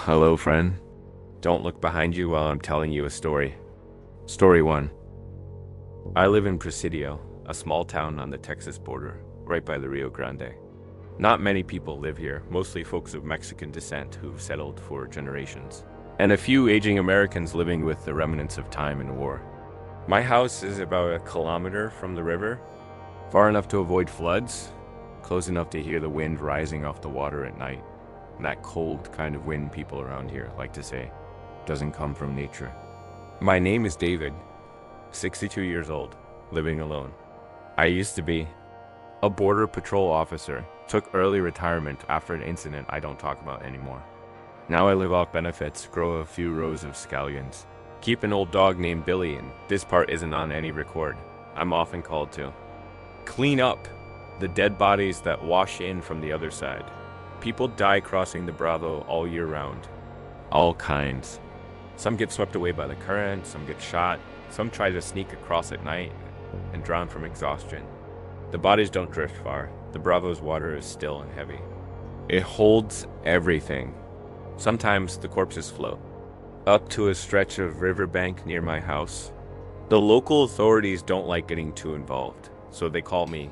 Hello, friend. Don't look behind you while I'm telling you a story. Story 1. I live in Presidio, a small town on the Texas border, right by the Rio Grande. Not many people live here, mostly folks of Mexican descent who've settled for generations, and a few aging Americans living with the remnants of time and war. My house is about a kilometer from the river, far enough to avoid floods, close enough to hear the wind rising off the water at night. That cold kind of wind people around here like to say doesn't come from nature. My name is David, 62 years old, living alone. I used to be a border patrol officer, took early retirement after an incident I don't talk about anymore. Now I live off benefits, grow a few rows of scallions, keep an old dog named Billy, and this part isn't on any record. I'm often called to clean up the dead bodies that wash in from the other side. People die crossing the Bravo all year round. All kinds. Some get swept away by the current, some get shot, some try to sneak across at night and drown from exhaustion. The bodies don't drift far. The Bravo's water is still and heavy. It holds everything. Sometimes the corpses float up to a stretch of riverbank near my house. The local authorities don't like getting too involved, so they call me.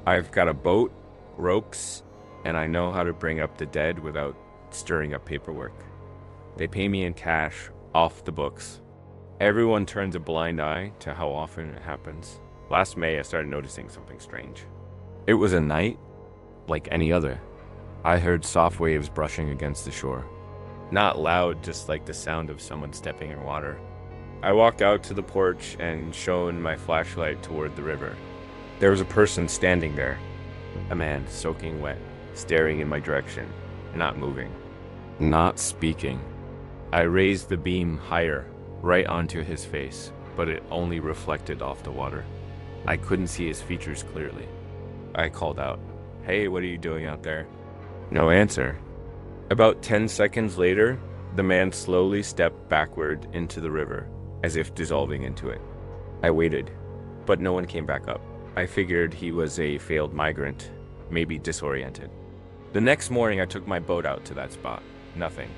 I've got a boat, ropes, and I know how to bring up the dead without stirring up paperwork. They pay me in cash, off the books. Everyone turns a blind eye to how often it happens. Last May, I started noticing something strange. It was a night like any other. I heard soft waves brushing against the shore. Not loud, just like the sound of someone stepping in water. I walked out to the porch and shone my flashlight toward the river. There was a person standing there, a man soaking wet, staring in my direction, not moving, not speaking. I raised the beam higher, right onto his face, but it only reflected off the water. I couldn't see his features clearly. I called out, "Hey, what are you doing out there?" No answer. About 10 seconds later, the man slowly stepped backward into the river, as if dissolving into it. I waited, but no one came back up. I figured he was a failed migrant, maybe disoriented. The next morning, I took my boat out to that spot. Nothing.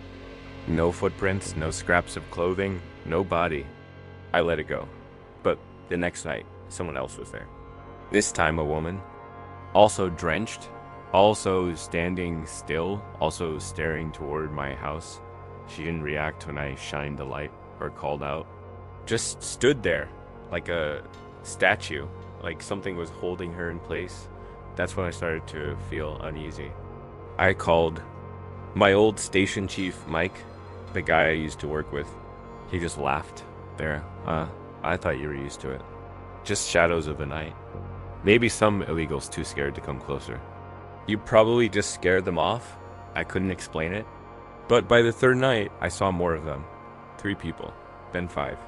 No footprints, no scraps of clothing, no body. I let it go. But the next night, someone else was there. This time a woman, also drenched, also standing still, also staring toward my house. She didn't react when I shined the light or called out. Just stood there like a statue, like something was holding her in place. That's when I started to feel uneasy. I called my old station chief, Mike, the guy I used to work with. He just laughed. There, I thought you were used to it. Just shadows of the night. Maybe some illegals too scared to come closer. You probably just scared them off. I couldn't explain it. But by the third night, I saw more of them. 3 people, then 5.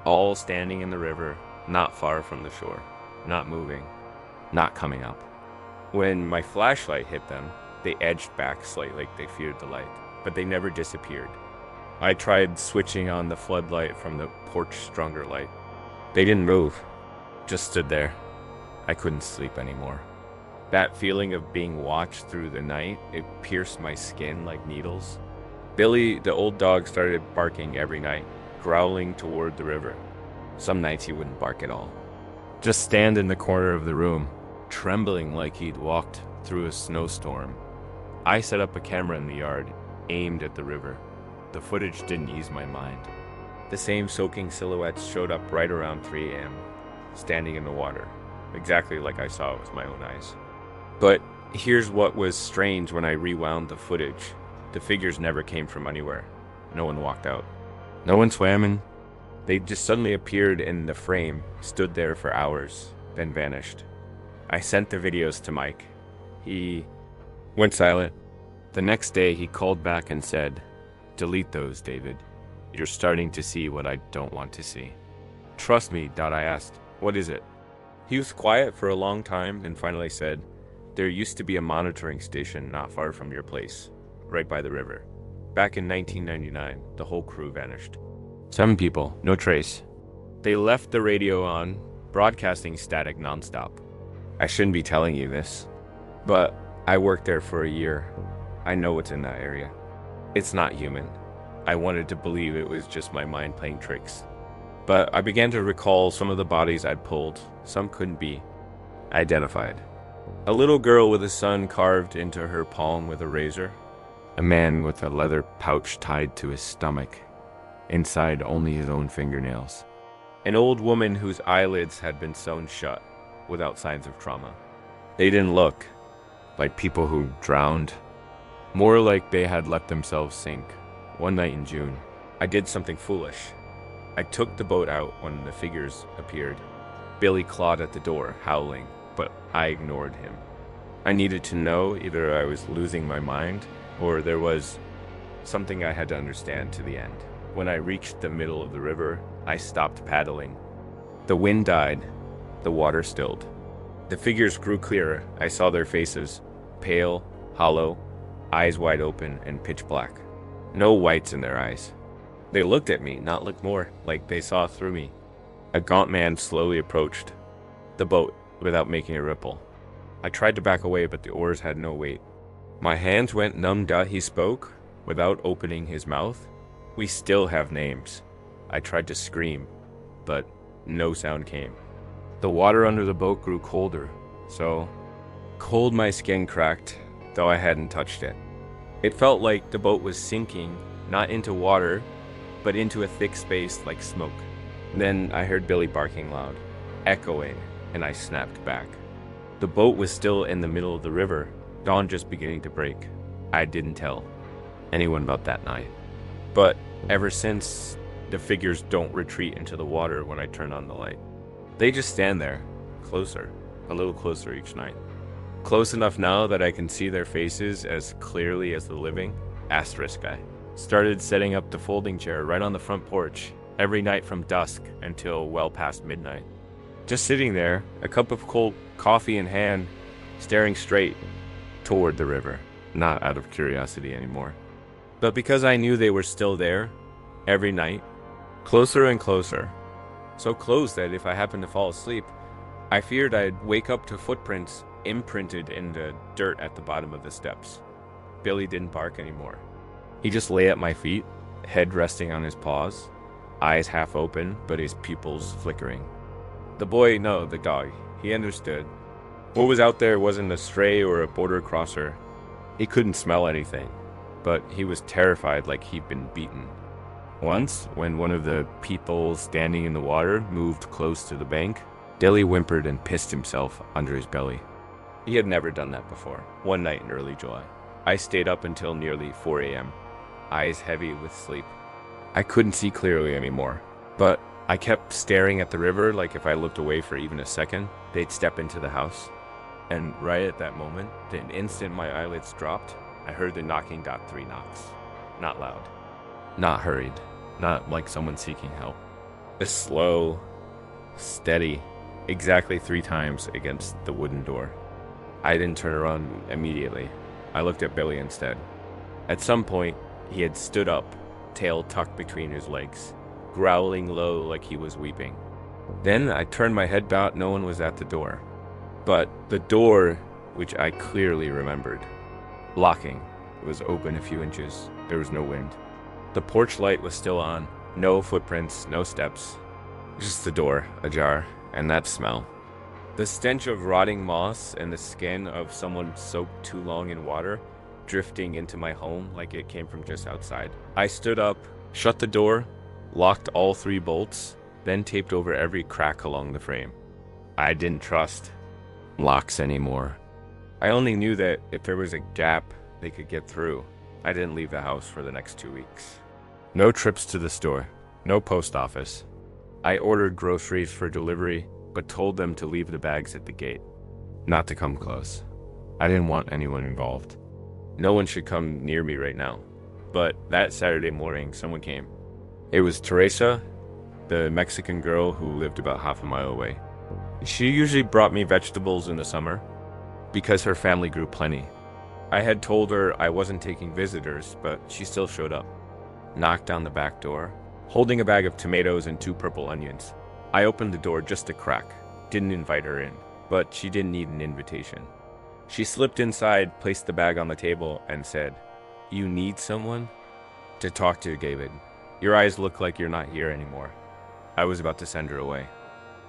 All standing in the river, not far from the shore. Not moving, not coming up. When my flashlight hit them, they edged back slightly like they feared the light, but they never disappeared. I tried switching on the floodlight from the porch stronger light. They didn't move, just stood there. I couldn't sleep anymore. That feeling of being watched through the night, it pierced my skin like needles. Billy, the old dog, started barking every night, growling toward the river. Some nights he wouldn't bark at all. Just stand in the corner of the room, trembling like he'd walked through a snowstorm. I set up a camera in the yard, aimed at the river. The footage didn't ease my mind. The same soaking silhouettes showed up right around 3 a.m., standing in the water, exactly like I saw it with my own eyes. But here's what was strange when I rewound the footage. The figures never came from anywhere. No one walked out. No one swam in. They just suddenly appeared in the frame, stood there for hours, then vanished. I sent the videos to Mike. He went silent. The next day, he called back and said, "Delete those, David. You're starting to see what I don't want to see." "Trust me," I asked. "What is it?" He was quiet for a long time, and finally said, "There used to be a monitoring station not far from your place, right by the river. Back in 1999, the whole crew vanished. 7 people, no trace. They left the radio on, broadcasting static nonstop. I shouldn't be telling you this, but I worked there for a year. I know what's in that area. It's not human. I wanted to believe it was just my mind playing tricks. But I began to recall some of the bodies I'd pulled. Some couldn't be identified. A little girl with a sun carved into her palm with a razor. A man with a leather pouch tied to his stomach. Inside only his own fingernails. An old woman whose eyelids had been sewn shut, without signs of trauma. They didn't look like people who drowned. More like they had let themselves sink. One night in June, I did something foolish. I took the boat out when the figures appeared. Billy clawed at the door, howling, but I ignored him. I needed to know either I was losing my mind, or there was something I had to understand to the end. When I reached the middle of the river, I stopped paddling. The wind died. The water stilled. The figures grew clearer. I saw their faces, pale, hollow, eyes wide open and pitch black. No whites in their eyes. They looked at me, not looked more, like they saw through me. A gaunt man slowly approached the boat without making a ripple. I tried to back away, but the oars had no weight. My hands went numb. He spoke, without opening his mouth. We still have names. I tried to scream, but no sound came. The water under the boat grew colder, so cold my skin cracked, though I hadn't touched it. It felt like the boat was sinking, not into water, but into a thick space like smoke. Then I heard Billy barking loud, echoing, and I snapped back. The boat was still in the middle of the river, dawn just beginning to break. I didn't tell anyone about that night. But ever since, the figures don't retreat into the water when I turn on the light. They just stand there, closer, a little closer each night. Close enough now that I can see their faces as clearly as the living. Asterisk I started setting up the folding chair right on the front porch, every night from dusk until well past midnight. Just sitting there, a cup of cold coffee in hand, staring straight toward the river, not out of curiosity anymore. But because I knew they were still there, every night, closer and closer, so close that if I happened to fall asleep, I feared I'd wake up to footprints imprinted in the dirt at the bottom of the steps. Billy didn't bark anymore. He just lay at my feet, head resting on his paws, eyes half open, but his pupils flickering. The boy, no, the dog, he understood. What was out there wasn't a stray or a border crosser. He couldn't smell anything, but he was terrified like he'd been beaten. Once, when one of the people standing in the water moved close to the bank, Dilly whimpered and pissed himself under his belly. He had never done that before. One night in early July, I stayed up until nearly 4 a.m., eyes heavy with sleep. I couldn't see clearly anymore, but I kept staring at the river like if I looked away for even a second, they'd step into the house. And right at that moment, the instant my eyelids dropped, I heard the knocking. 3 knocks. Not loud. Not hurried. Not like someone seeking help. A slow, steady, exactly 3 times against the wooden door. I didn't turn around immediately. I looked at Billy instead. At some point, he had stood up, tail tucked between his legs, growling low like he was weeping. Then I turned my head back. No one was at the door. But the door, which I clearly remembered, locking, was open a few inches. There was no wind. The porch light was still on. No footprints, no steps. Just the door, ajar, and that smell. The stench of rotting moss and the skin of someone soaked too long in water drifting into my home like it came from just outside. I stood up, shut the door, locked all 3 bolts, then taped over every crack along the frame. I didn't trust locks anymore. I only knew that if there was a gap, they could get through. I didn't leave the house for the next 2 weeks. No trips to the store, no post office. I ordered groceries for delivery, but told them to leave the bags at the gate, not to come close. I didn't want anyone involved. No one should come near me right now. But that Saturday morning, someone came. It was Teresa, the Mexican girl who lived about half a mile away. She usually brought me vegetables in the summer because her family grew plenty. I had told her I wasn't taking visitors, but she still showed up. Knocked on the back door, holding a bag of tomatoes and 2 purple onions. I opened the door just a crack. Didn't invite her in, but she didn't need an invitation. She slipped inside, placed the bag on the table, and said, "You need someone?" to talk to, David. Your eyes look like you're not here anymore." I was about to send her away.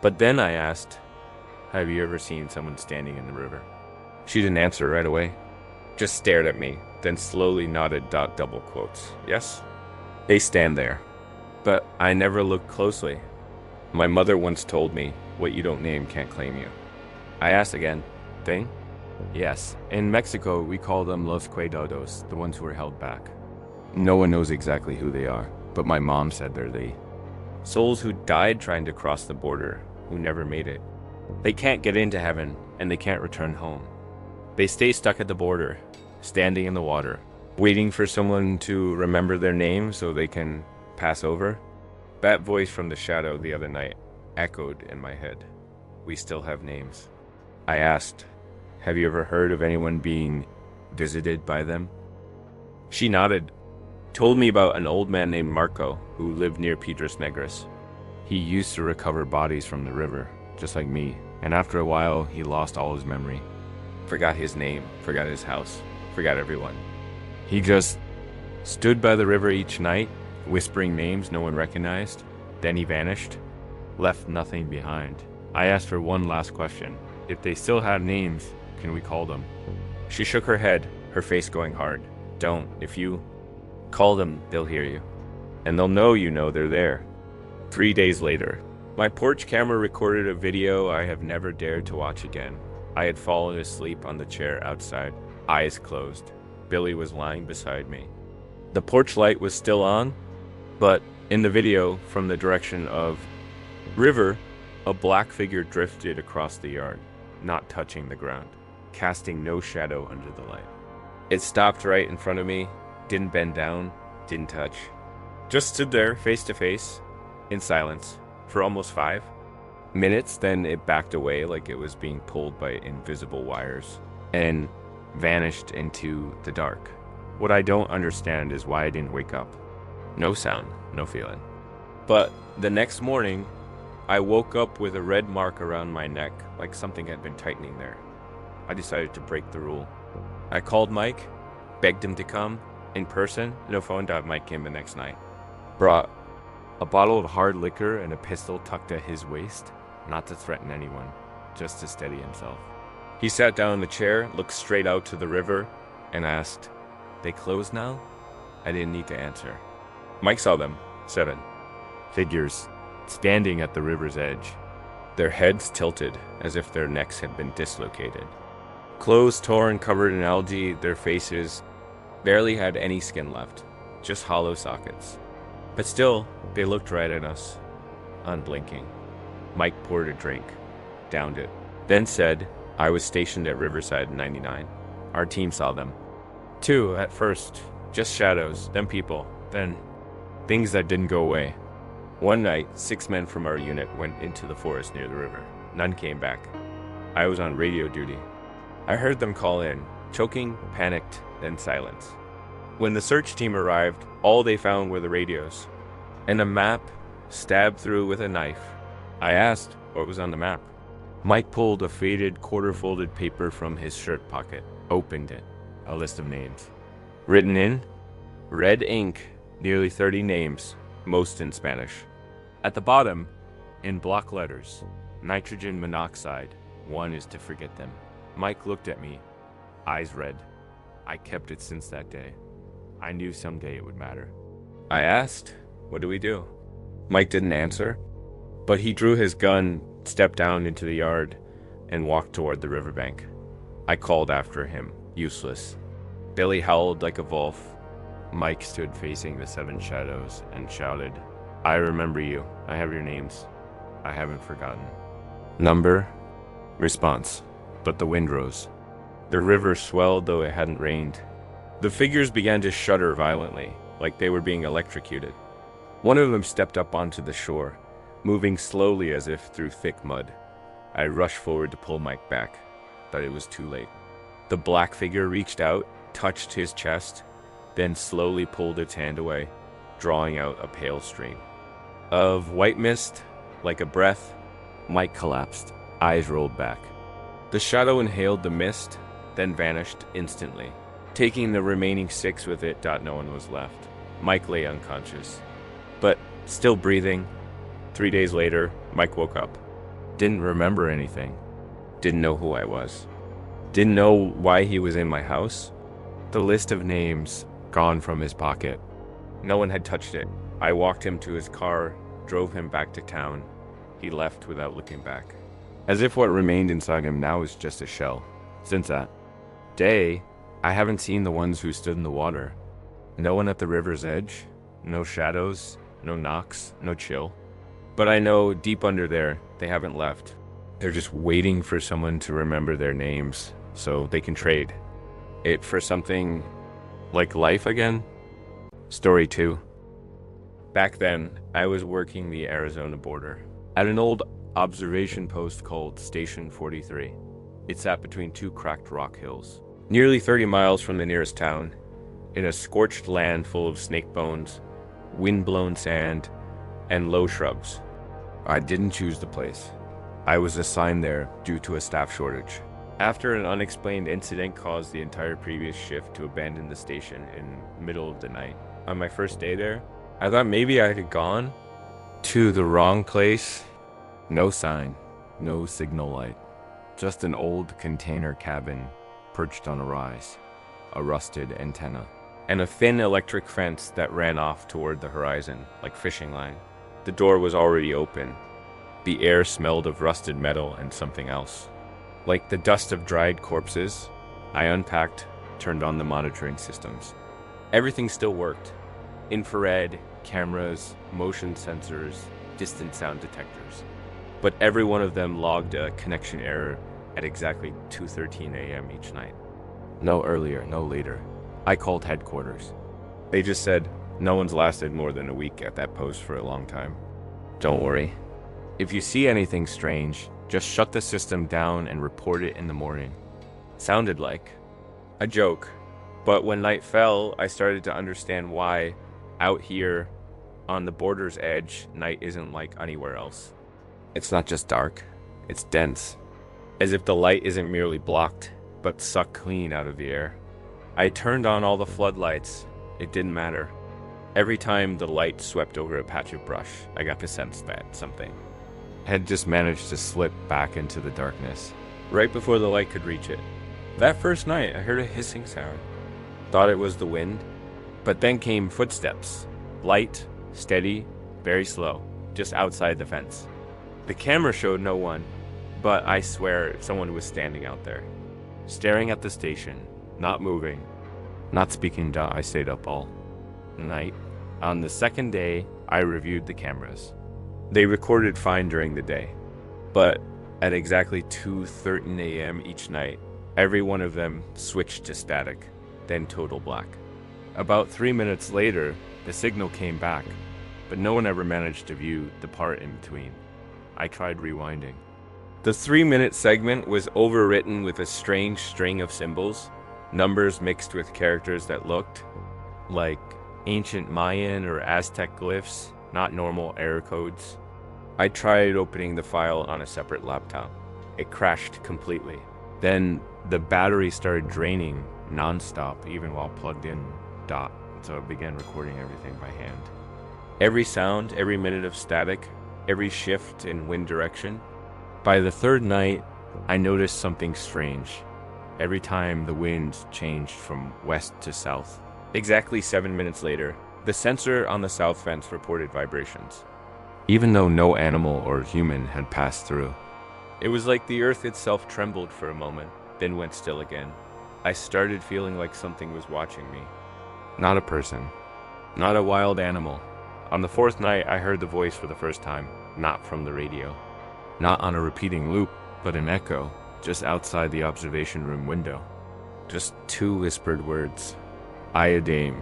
But then I asked, "Have you ever seen someone standing in the river?" She didn't answer right away. Just stared at me, then slowly nodded double quotes. "Yes, they stand there." But I never looked closely. My mother once told me, "What you don't name can't claim you." I asked again, "Thing?" "Yes. In Mexico, we call them los cuidados, the ones who are held back. No one knows exactly who they are, but my mom said they're the souls who died trying to cross the border, who never made it. They can't get into heaven, and they can't return home. They stay stuck at the border, standing in the water, waiting for someone to remember their name so they can pass over." That voice from the shadow the other night echoed in my head. We still have names. I asked, "Have you ever heard of anyone being visited by them?" She nodded, told me about an old man named Marco who lived near Piedras Negras. He used to recover bodies from the river, just like me, and after a while he lost all his memory. Forgot his name, forgot his house, forgot everyone. He just stood by the river each night, whispering names no one recognized. Then he vanished, left nothing behind. I asked her one last question. If they still have names, can we call them? She shook her head, her face going hard. "Don't. If you call them, they'll hear you. And they'll know you know they're there." 3 days later, my porch camera recorded a video I have never dared to watch again. I had fallen asleep on the chair outside, eyes closed. Billy was lying beside me. The porch light was still on, but in the video, from the direction of river, a black figure drifted across the yard, not touching the ground, casting no shadow under the light. It stopped right in front of me, didn't bend down, didn't touch. Just stood there, face to face, in silence, for almost 5 minutes. Then it backed away like it was being pulled by invisible wires, and vanished into the dark. What I don't understand is why I didn't wake up. No sound, no feeling. But the next morning, I woke up with a red mark around my neck, like something had been tightening there. I decided to break the rule. I called Mike, begged him to come in person. No phone dial. Mike came the next night. Brought a bottle of hard liquor and a pistol tucked at his waist, not to threaten anyone, just to steady himself. He sat down in the chair, looked straight out to the river, and asked, "They closed now?" I didn't need to answer. Mike saw them, 7 figures, standing at the river's edge, their heads tilted as if their necks had been dislocated. Clothes torn, covered in algae, their faces barely had any skin left, just hollow sockets. But still, they looked right at us, unblinking. Mike poured a drink, downed it, then said, "I was stationed at Riverside 99. Our team saw them. 2 at first, just shadows, then people, then things that didn't go away. One night, 6 men from our unit went into the forest near the river. None came back. I was on radio duty. I heard them call in, choking, panicked, then silence. When the search team arrived, all they found were the radios and a map stabbed through with a knife. I asked what was on the map. Mike pulled a faded, quarter-folded paper from his shirt pocket, opened it. A list of names. Written in red ink, nearly 30 names, most in Spanish. At the bottom, in block letters, nitrogen monoxide. One is to forget them. Mike looked at me, eyes red. I kept it since that day. I knew someday it would matter. I asked, "What do we do?" Mike didn't answer, but he drew his gun, stepped down into the yard, and walked toward the riverbank. I called after him, useless. Billy howled like a wolf. Mike stood facing the 7 shadows and shouted, "I remember you. I have your names. I haven't forgotten." Number? Response. But the wind rose. The river swelled though it hadn't rained. The figures began to shudder violently, like they were being electrocuted. One of them stepped up onto the shore, moving slowly as if through thick mud. I rushed forward to pull Mike back, but it was too late. The black figure reached out, touched his chest, then slowly pulled its hand away, drawing out a pale stream of white mist. Like a breath, Mike collapsed, eyes rolled back. The shadow inhaled the mist, then vanished instantly. Taking the remaining 6 with it, no one was left. Mike lay unconscious, but still breathing. 3 days later, Mike woke up. Didn't remember anything. Didn't know who I was. Didn't know why he was in my house. The list of names gone from his pocket. No one had touched it. I walked him to his car, drove him back to town. He left without looking back. As if what remained inside him now is just a shell. Since that day, I haven't seen the ones who stood in the water. No one at the river's edge. No shadows, no knocks, no chill. But I know deep under there, they haven't left. They're just waiting for someone to remember their names so they can trade it for something like life again. Story 2. Back then, I was working the Arizona border at an old observation post called Station 43. It sat between two cracked rock hills, nearly 30 miles from the nearest town, in a scorched land full of snake bones, wind-blown sand, and low shrubs. I didn't choose the place. I was assigned there due to a staff shortage. After an unexplained incident caused the entire previous shift to abandon the station in the middle of the night. On my first day there, I thought maybe I had gone to the wrong place. No sign, no signal light. Just an old container cabin perched on a rise, a rusted antenna, and a thin electric fence that ran off toward the horizon like fishing line. The door was already open. The air smelled of rusted metal and something else. Like the dust of dried corpses, I unpacked, turned on the monitoring systems. Everything still worked. Infrared, cameras, motion sensors, distant sound detectors. But every one of them logged a connection error at exactly 2:13 a.m. each night. No earlier, no later. I called headquarters. They just said, no one's lasted more than a week at that post for a long time. Don't worry. If you see anything strange, just shut the system down and report it in the morning. Sounded like a joke. But when night fell, I started to understand why, out here on the border's edge, night isn't like anywhere else. It's not just dark, it's dense. As if the light isn't merely blocked, but sucked clean out of the air. I turned on all the floodlights. It didn't matter. Every time the light swept over a patch of brush, I got the sense that something had just managed to slip back into the darkness, right before the light could reach it. That first night, I heard a hissing sound. Thought it was the wind, but then came footsteps. Light, steady, very slow, just outside the fence. The camera showed no one, but I swear someone was standing out there, staring at the station, not moving, not speaking. I stayed up all night. On the second day, I reviewed the cameras. They recorded fine during the day, but at exactly 2:13 a.m. each night, every one of them switched to static, then total black. About 3 minutes later, the signal came back, but no one ever managed to view the part in between. I tried rewinding. The 3-minute segment was overwritten with a strange string of symbols, numbers mixed with characters that looked like ancient Mayan or Aztec glyphs, not normal error codes. I tried opening the file on a separate laptop. It crashed completely. Then the battery started draining non-stop, even while plugged in. So I began recording everything by hand. Every sound, every minute of static, every shift in wind direction. By the third night, I noticed something strange. Every time the wind changed from west to south. Exactly 7 minutes later, the sensor on the south fence reported vibrations, even though no animal or human had passed through. It was like the earth itself trembled for a moment, then went still again. I started feeling like something was watching me. Not a person, not a wild animal. On the fourth night, I heard the voice for the first time, not from the radio. Not on a repeating loop, but an echo, just outside the observation room window. Just 2 whispered words. Iodame.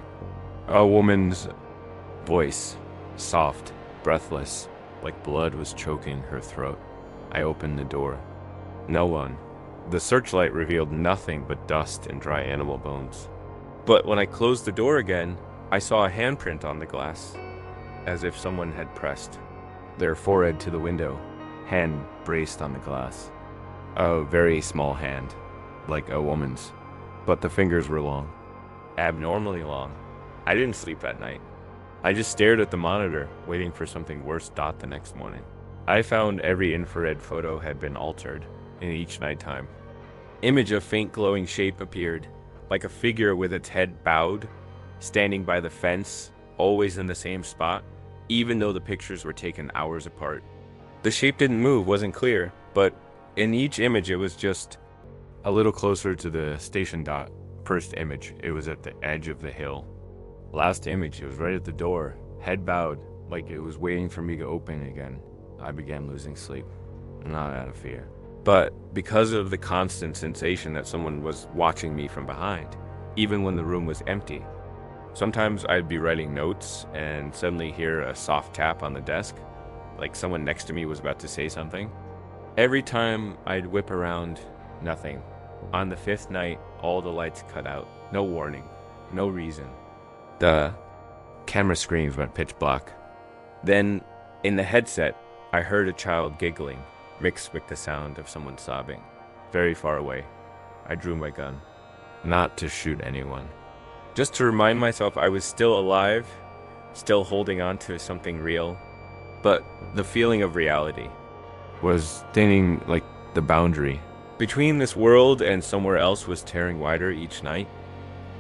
A woman's voice, soft, breathless, like blood was choking her throat. I opened the door. No one. The searchlight revealed nothing but dust and dry animal bones. But when I closed the door again, I saw a handprint on the glass, as if someone had pressed their forehead to the window, hand braced on the glass. A very small hand, like a woman's, but the fingers were long, abnormally long. I didn't sleep that night. I just stared at the monitor, waiting for something worse. The next morning. I found every infrared photo had been altered in each nighttime. Image of faint glowing shape appeared, like a figure with its head bowed, standing by the fence, always in the same spot, even though the pictures were taken hours apart. The shape didn't move, wasn't clear, but in each image it was just a little closer to the station dot. First image, it was at the edge of the hill. Last image, it was right at the door, head bowed, like it was waiting for me to open again. I began losing sleep, not out of fear, but because of the constant sensation that someone was watching me from behind, even when the room was empty. Sometimes I'd be writing notes and suddenly hear a soft tap on the desk, like someone next to me was about to say something. Every time I'd whip around, nothing. On the 5th night, all the lights cut out. No warning, no reason. The camera screens went pitch black. Then, in the headset, I heard a child giggling, mixed with the sound of someone sobbing. Very far away, I drew my gun. Not to shoot anyone. Just to remind myself I was still alive, still holding on to something real. But the feeling of reality was thinning like the boundary between this world and somewhere else was tearing wider each night.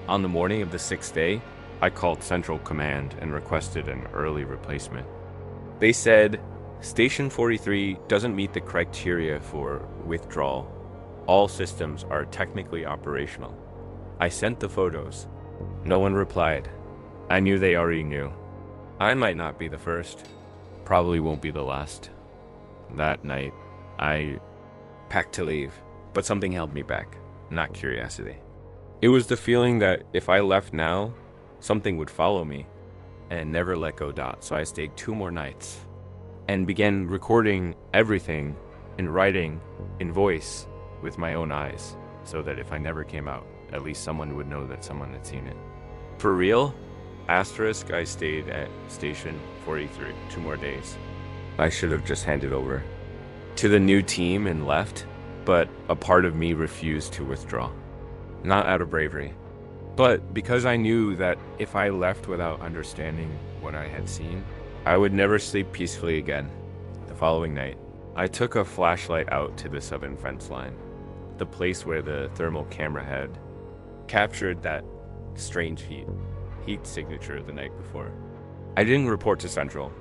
On the morning of the 6th day, I called Central Command and requested an early replacement. They said, Station 43 doesn't meet the criteria for withdrawal. All systems are technically operational. I sent the photos. No one replied. I knew they already knew. I might not be the first. Probably won't be the last. That night, I packed to leave, but something held me back, not curiosity. It was the feeling that if I left now, something would follow me and never let go. So I stayed 2 more nights and began recording everything and writing in voice with my own eyes, so that if I never came out, at least someone would know that someone had seen it. For real? Asterisk, I stayed at Station 43 2 more days. I should have just handed over to the new team and left, but a part of me refused to withdraw. Not out of bravery, but because I knew that if I left without understanding what I had seen, I would never sleep peacefully again. The following night, I took a flashlight out to the southern fence line, the place where the thermal camera had captured that strange heat signature the night before. I didn't report to Central,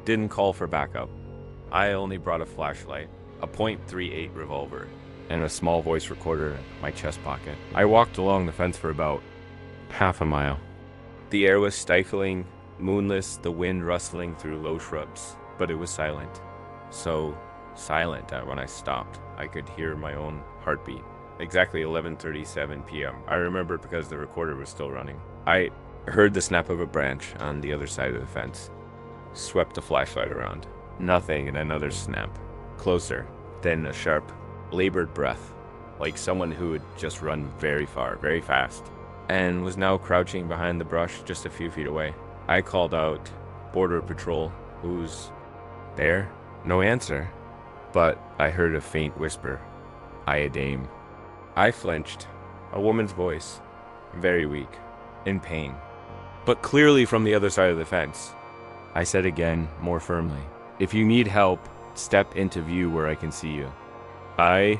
didn't call for backup. I only brought a flashlight, a .38 revolver, and a small voice recorder in my chest pocket. I walked along the fence for about half a mile. The air was stifling, moonless, the wind rustling through low shrubs, but it was silent. So silent that when I stopped, I could hear my own heartbeat. Exactly 11:37 p.m. I remember because the recorder was still running. I heard the snap of a branch on the other side of the fence. Swept the flashlight around. Nothing, and another snap. Closer. Then a sharp, labored breath, like someone who had just run very far, very fast, and was now crouching behind the brush just a few feet away. I called out, "Border Patrol, who's there?" No answer, but I heard a faint whisper, "Iodame." I flinched. A woman's voice, very weak, in pain, but clearly from the other side of the fence. I said again, more firmly, "If you need help, step into view where I can see you." I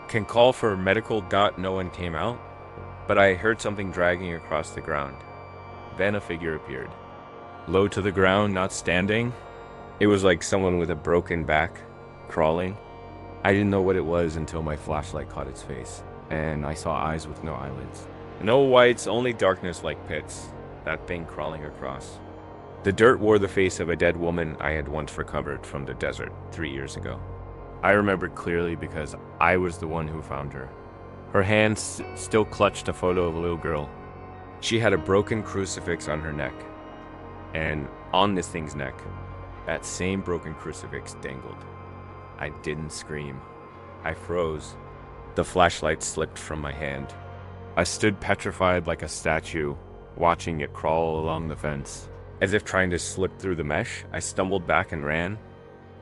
can call for medical. No one came out, but I heard something dragging across the ground. Then a figure appeared. Low to the ground, not standing. It was like someone with a broken back, crawling. I didn't know what it was until my flashlight caught its face, and I saw eyes with no eyelids. No whites, only darkness like pits. That thing crawling across. The dirt wore the face of a dead woman I had once recovered from the desert 3 years ago. I remembered clearly because I was the one who found her. Her hands still clutched a photo of a little girl. She had a broken crucifix on her neck, and on this thing's neck, that same broken crucifix dangled. I didn't scream. I froze. The flashlight slipped from my hand. I stood petrified like a statue, watching it crawl along the fence. As if trying to slip through the mesh, I stumbled back and ran.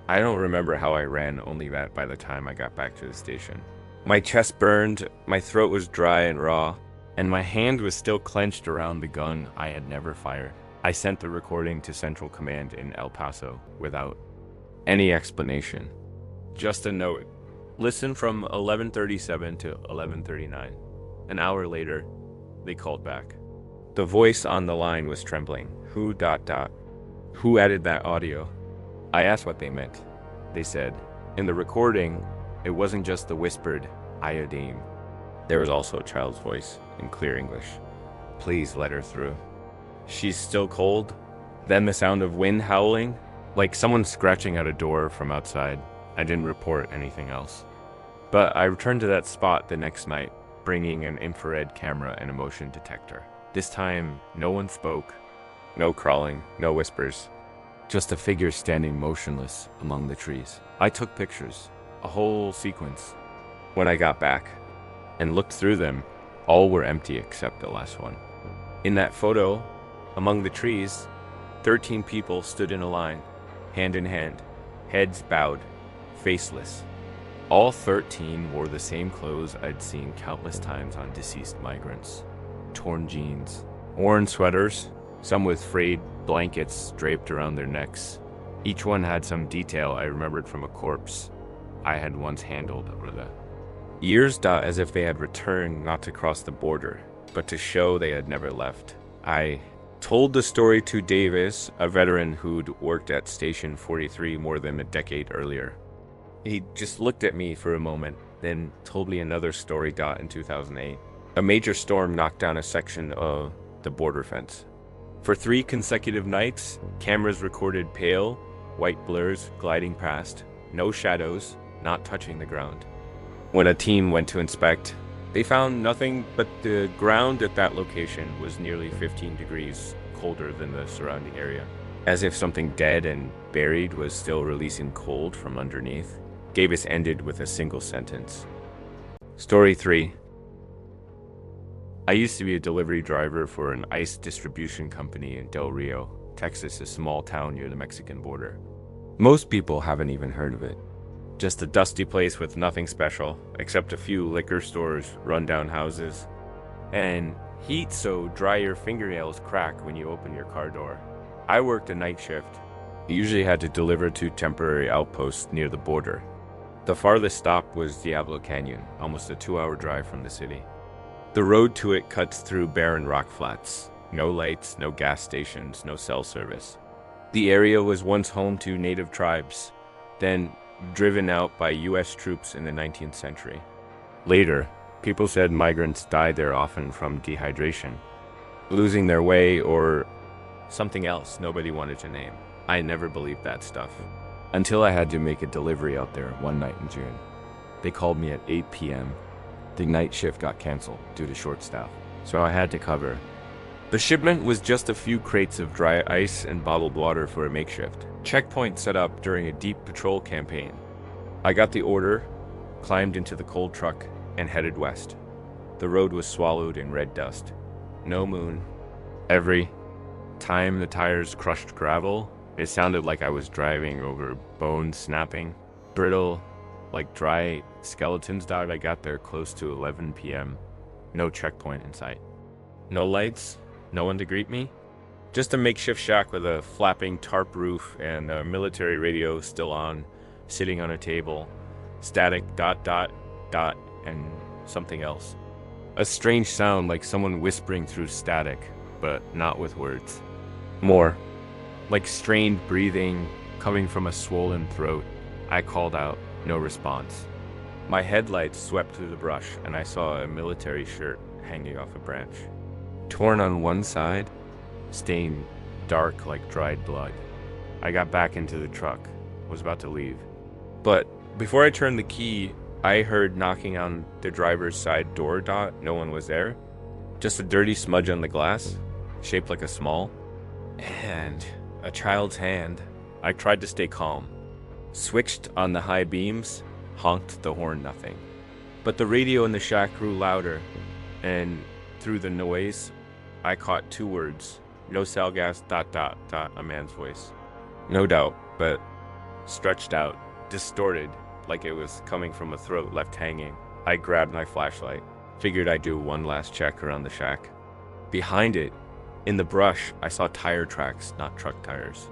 I don't remember how I ran, only that by the time I got back to the station. My chest burned, my throat was dry and raw. and my hand was still clenched around the gun I had never fired. I sent the recording to Central Command in El Paso without any explanation. Just a note. Listen from 11:37 to 11:39. An hour later, they called back. The voice on the line was trembling. Who added that audio? I asked what they meant. They said, in the recording, it wasn't just the whispered iodine. There was also a child's voice in clear English. Please let her through. She's still cold. Then the sound of wind howling, like someone scratching at a door from outside. I didn't report anything else. But I returned to that spot the next night, bringing an infrared camera and a motion detector. This time, no one spoke. No crawling, no whispers. Just a figure standing motionless among the trees. I took pictures, a whole sequence. When I got back and looked through them, all were empty except the last one. In that photo, among the trees, 13 people stood in a line, hand in hand, heads bowed, faceless. All 13 wore the same clothes I'd seen countless times on deceased migrants. Torn jeans, worn sweaters, some with frayed blankets draped around their necks. Each one had some detail I remembered from a corpse I had once handled over the years, as if they had returned not to cross the border, but to show they had never left. I told the story to Davis, a veteran who'd worked at Station 43 more than a decade earlier. He just looked at me for a moment, then told me another story. In 2008, a major storm knocked down a section of the border fence. For 3 consecutive nights, cameras recorded pale, white blurs gliding past, no shadows, not touching the ground. When a team went to inspect, they found nothing, but the ground at that location was nearly 15 degrees colder than the surrounding area. As if something dead and buried was still releasing cold from underneath. Davis ended with a single sentence. Story 3. I used to be a delivery driver for an ice distribution company in Del Rio, Texas, a small town near the Mexican border. Most people haven't even heard of it. Just a dusty place with nothing special, except a few liquor stores, rundown houses, and heat so dry your fingernails crack when you open your car door. I worked a night shift. I usually had to deliver to temporary outposts near the border. The farthest stop was Diablo Canyon, almost a 2-hour drive from the city. The road to it cuts through barren rock flats. No lights, no gas stations, no cell service. The area was once home to native tribes, then driven out by US troops in the 19th century. Later, people said migrants died there often from dehydration, losing their way, or something else nobody wanted to name. I never believed that stuff, until I had to make a delivery out there one night in June. They called me at 8 p.m. The night shift got canceled due to short staff, so I had to cover. The shipment was just a few crates of dry ice and bottled water for a makeshift checkpoint set up during a deep patrol campaign. I got the order, climbed into the cold truck, and headed west. The road was swallowed in red dust. No moon. Every time the tires crushed gravel, it sounded like I was driving over bones snapping. Brittle, like dry skeletons. I got there close to 11 p.m. No checkpoint in sight. No lights, no one to greet me. Just a makeshift shack with a flapping tarp roof and a military radio still on, sitting on a table. Static ... and something else. A strange sound like someone whispering through static, but not with words. More, like strained breathing coming from a swollen throat. I called out, no response. My headlights swept through the brush and I saw a military shirt hanging off a branch. Torn on one side, stained dark like dried blood. I got back into the truck, was about to leave. But before I turned the key, I heard knocking on the driver's side door. No one was there. Just a dirty smudge on the glass, shaped like a small, and a child's hand. I tried to stay calm. Switched on the high beams, honked the horn, nothing. But the radio in the shack grew louder, and through the noise, I caught 2 words. No cell gas, ... a man's voice. No doubt, but stretched out, distorted, like it was coming from a throat left hanging. I grabbed my flashlight, Figured I'd do one last check around the shack. Behind it, in the brush, I saw tire tracks, not truck tires.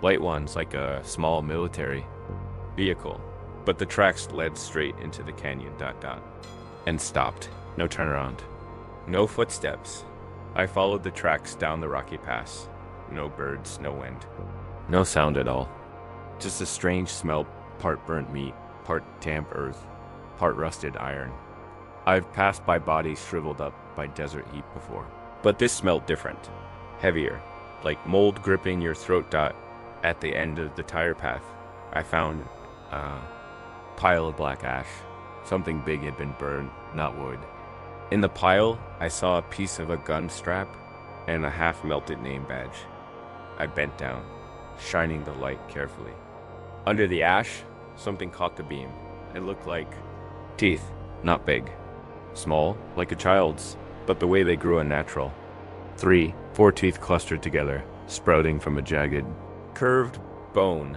Light ones like a small military vehicle, but the tracks led straight into the canyon, and stopped. No turnaround. No footsteps. I followed the tracks down the rocky pass. No birds, no wind. No sound at all. Just a strange smell, part burnt meat, part damp earth, part rusted iron. I've passed by bodies shriveled up by desert heat before, but this smelled different. Heavier, like mold gripping your throat. At the end of the tire path, I found a pile of black ash. Something big had been burned, not wood. In the pile, I saw a piece of a gun strap and a half-melted name badge. I bent down, shining the light carefully. Under the ash, something caught the beam. It looked like teeth, not big. Small, like a child's, but the way they grew unnatural. 3, 4 teeth clustered together, sprouting from a jagged, curved bone.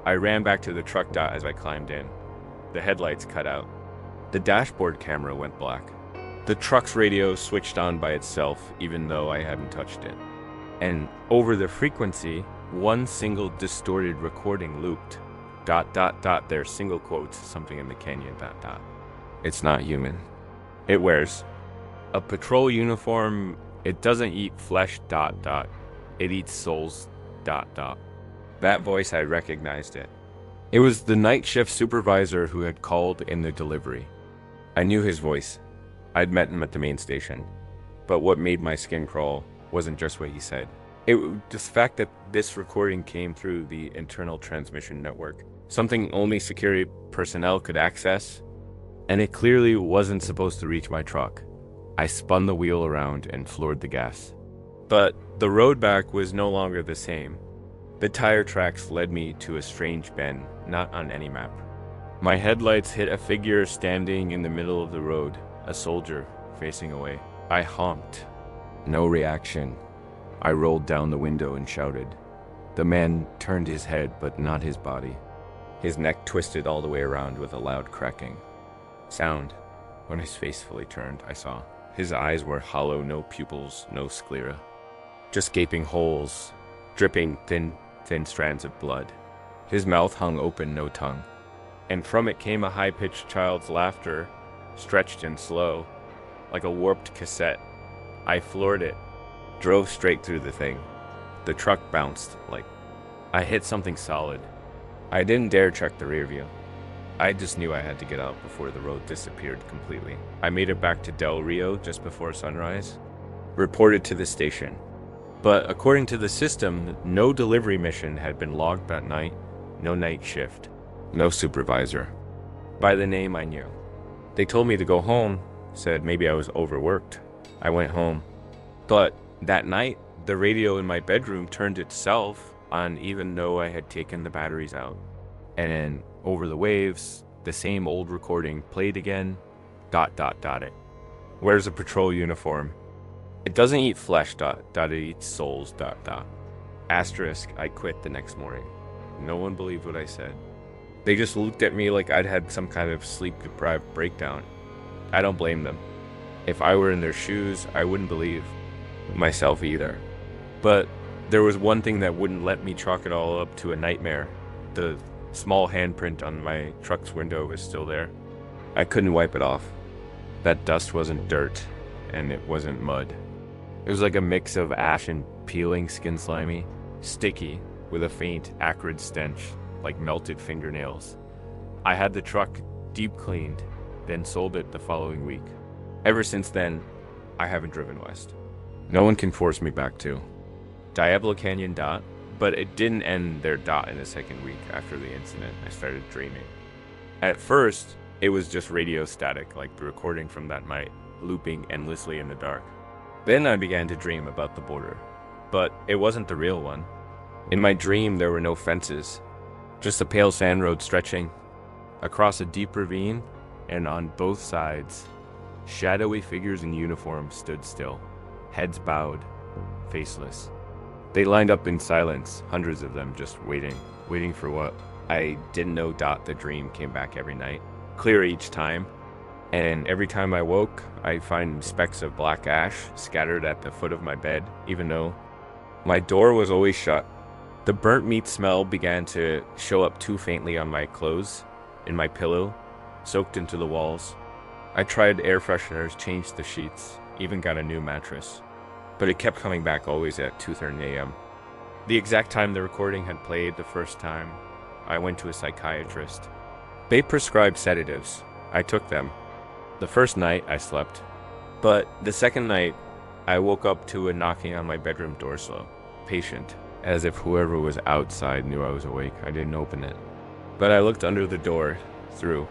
I ran back to the truck as I climbed in. The headlights cut out. The dashboard camera went black. The truck's radio switched on by itself, even though I hadn't touched it. And over the frequency, one single distorted recording looped. ... There's single quotes, something in the canyon, ... It's not human. It wears a patrol uniform. It doesn't eat flesh ... It eats souls ... That voice, I recognized it. It was the night shift supervisor who had called in the delivery. I knew his voice. I'd met him at the main station. But what made my skin crawl wasn't just what he said. It was the fact that this recording came through the internal transmission network, something only security personnel could access, and it clearly wasn't supposed to reach my truck. I spun the wheel around and floored the gas. But the road back was no longer the same. The tire tracks led me to a strange bend, not on any map. My headlights hit a figure standing in the middle of the road, a soldier facing away. I honked. No reaction. I rolled down the window and shouted. The man turned his head, but not his body. His neck twisted all the way around with a loud cracking sound. When his face fully turned, I saw. His eyes were hollow, no pupils, no sclera. Just gaping holes, dripping thin strands of blood. His mouth hung open, no tongue. And from it came a high-pitched child's laughter, stretched and slow, like a warped cassette. I floored it, drove straight through the thing. The truck bounced like I hit something solid. I didn't dare check the rear view. I just knew I had to get out before the road disappeared completely. I made it back to Del Rio just before sunrise, reported to the station. But according to the system, no delivery mission had been logged that night, no night shift, no supervisor. By the name, I knew. They told me to go home, said maybe I was overworked. I went home. But that night, the radio in my bedroom turned itself on even though I had taken the batteries out. And then, over the waves, the same old recording played again, ... It wears a patrol uniform. It doesn't eat flesh ... It eats souls ... Asterisk, I quit the next morning. No one believed what I said. They just looked at me like I'd had some kind of sleep-deprived breakdown. I don't blame them. If I were in their shoes, I wouldn't believe myself either. But there was one thing that wouldn't let me chalk it all up to a nightmare. The small handprint on my truck's window was still there. I couldn't wipe it off. That dust wasn't dirt, and it wasn't mud. It was like a mix of ash and peeling skin slimy, sticky, with a faint, acrid stench, like melted fingernails. I had the truck deep cleaned, then sold it the following week. Ever since then, I haven't driven west. No one can force me back to Diablo Canyon ... But it didn't end there ... in the second week after the incident. I started dreaming. At first, it was just radio static, like the recording from that night, looping endlessly in the dark. Then I began to dream about the border. But it wasn't the real one. In my dream, there were no fences, just a pale sand road stretching across a deep ravine, and on both sides, shadowy figures in uniform stood still, heads bowed, faceless. They lined up in silence, hundreds of them just waiting for what? I didn't know. The dream came back every night, clear each time, And every time I woke, I find specks of black ash scattered at the foot of my bed, even though my door was always shut. The burnt meat smell began to show up too faintly on my clothes, in my pillow, soaked into the walls. I tried air fresheners, changed the sheets, even got a new mattress. But it kept coming back always at 2:30 a.m. The exact time the recording had played the first time, I went to a psychiatrist. They prescribed sedatives. I took them. The first night I slept, but the second night I woke up to a knocking on my bedroom door slow, patient, as if whoever was outside knew I was awake. I didn't open it. But I looked under the door, through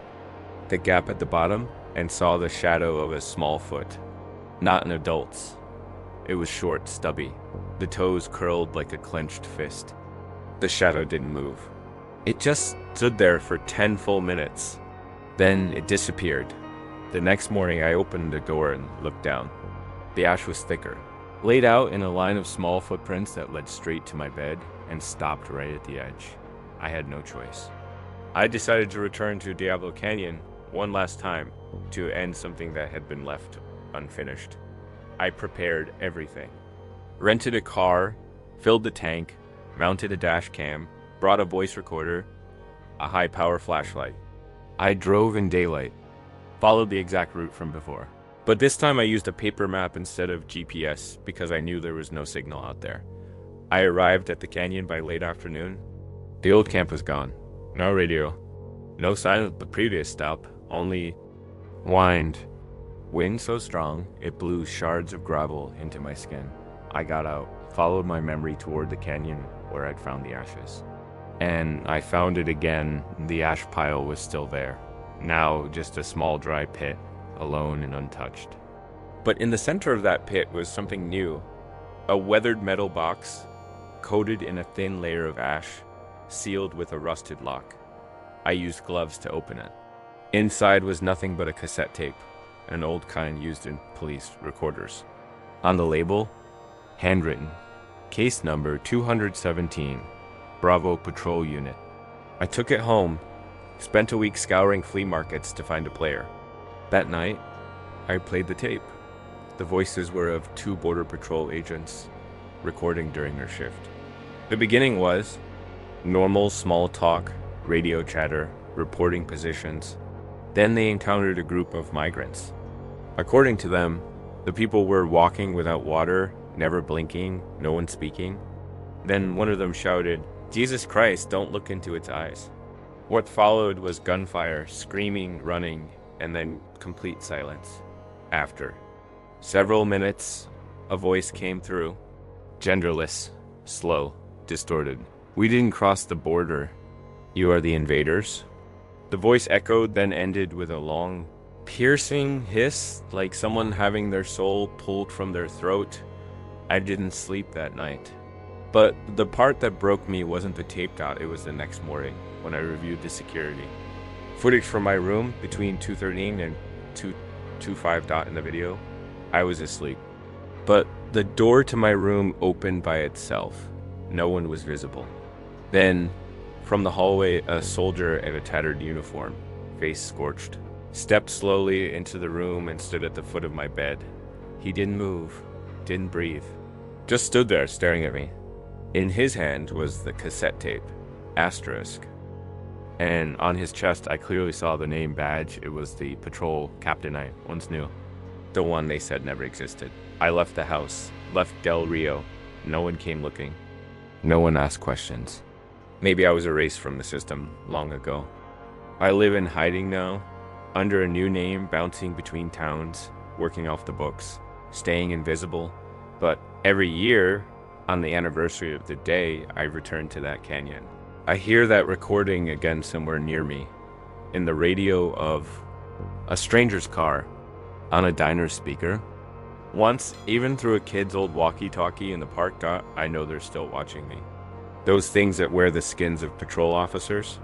the gap at the bottom, and saw the shadow of a small foot. Not an adult's. It was short, stubby. The toes curled like a clenched fist. The shadow didn't move. It just stood there for 10 full minutes. Then it disappeared. The next morning I opened the door and looked down. The ash was thicker, laid out in a line of small footprints that led straight to my bed and stopped right at the edge. I had no choice. I decided to return to Diablo Canyon one last time to end something that had been left unfinished. I prepared everything. Rented a car, filled the tank, mounted a dash cam, brought a voice recorder, a high-power flashlight. I drove in daylight, followed the exact route from before. But this time I used a paper map instead of GPS because I knew there was no signal out there. I arrived at the canyon by late afternoon. The old camp was gone. No radio. No sign of the previous stop, only wind. Wind so strong, it blew shards of gravel into my skin. I got out, followed my memory toward the canyon where I'd found the ashes. And I found it again. The ash pile was still there. Now just a small dry pit, alone and untouched. But in the center of that pit was something new. A weathered metal box, coated in a thin layer of ash, sealed with a rusted lock. I used gloves to open it. Inside was nothing but a cassette tape, an old kind used in police recorders. On the label, handwritten, case number 217, Bravo Patrol Unit. I took it home, spent a week scouring flea markets to find a player. That night, I played the tape. The voices were of 2 Border Patrol agents recording during their shift. The beginning was normal small talk, radio chatter, reporting positions. Then they encountered a group of migrants. According to them, the people were walking without water, never blinking, no one speaking. Then one of them shouted, "Jesus Christ, don't look into its eyes." What followed was gunfire, screaming, running, and then complete silence. After several minutes, a voice came through, genderless, slow, distorted. "We didn't cross the border. You are the invaders." The voice echoed, then ended with a long, piercing hiss, like someone having their soul pulled from their throat. I didn't sleep that night. But the part that broke me wasn't the tape dot, it was the next morning when I reviewed the security. Footage from my room between 2:13 and 2:25 dot in the video, I was asleep. But the door to my room opened by itself. No one was visible. Then, from the hallway, a soldier in a tattered uniform, face scorched, stepped slowly into the room and stood at the foot of my bed. He didn't move, didn't breathe, just stood there staring at me. In his hand was the cassette tape, asterisk. And on his chest I clearly saw the name badge. It was the patrol captain I once knew. The one they said never existed. I left the house, left Del Rio. No one came looking. No one asked questions. Maybe I was erased from the system long ago. I live in hiding now, under a new name, bouncing between towns, working off the books, staying invisible. But every year, on the anniversary of the day, I return to that canyon. I hear that recording again somewhere near me, in the radio of a stranger's car, on a diner speaker. Once, even through a kid's old walkie-talkie in the park dot, I know they're still watching me. Those things that wear the skins of patrol officers,